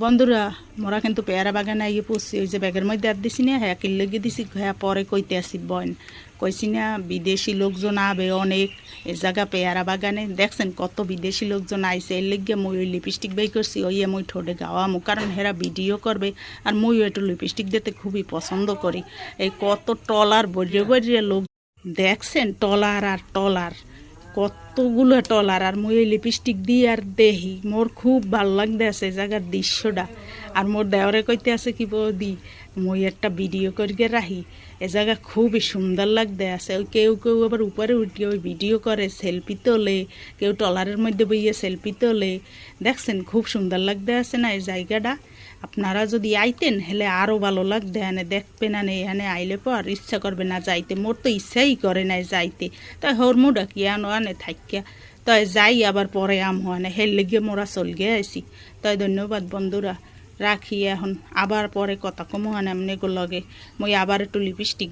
বন্ধুরা মোরা কিন্তু পেয়ারা বাগানে আইয়ে পড়ছি। ওই যে ব্যাগের মধ্যে আর দিছি না, হ্যাঁ কিল্লেগে দিছি, হ্যাঁ পরে কইতে আসি বইন কইছি না বিদেশি লোকজন আবে অনেক এ জায়গা পেয়ারা বাগানে। দেখছেন কত বিদেশি লোকজন আইছে, এর লেগে মই ওই লিপস্টিক বাই করছি, ওই মই ঠোঁটে গাওয়ামো, কারণ হেরা ভিডিও করবে আর মই একটু লিপস্টিক দিতে খুবই পছন্দ করি। এই কত টলার বরিয়ে বরিয়ে লোক দেখছেন, টলার আর টলার, কতগুলো টলার, আর মই এই লিপস্টিক দিয়ে আর দেহি মোর খুব ভাল লাগতে আছে জায়গার দৃশ্যটা। আর মোর দেওয়ারে কইতে আছে কি বৌদি মই একটা ভিডিও করিয়ে রাখি, এ জায়গা খুবই সুন্দর লাগতে আছে। ওই কেউ কেউ আবার উপরে উঠিয়ে ওই ভিডিও করে, সেলফি তোলে, কেউ টলারের মধ্যে বইয়ে সেলফি তোলে। দেখছেন খুব সুন্দর লাগতে আছে না এই জায়গাটা। আপনারা যদি আইতেন হেলে আরও ভালো লাগতে, এনে দেখবেন না, এখানে আইলে পর ইচ্ছা করবে না যাইতে। মোর তো ইচ্ছাই করে না যাইতে, তাই হরমুডা কি আনে থাকিয়া তাই যাই, আবার পরে আম হয় না, হের লেগে মোরা চল গে আইসি। তাই ধন্যবাদ বন্ধুরা, রাখি এখন, আবার পরে কথা কম হয় না এমনি লগে। মই আবার একটু লিপস্টিক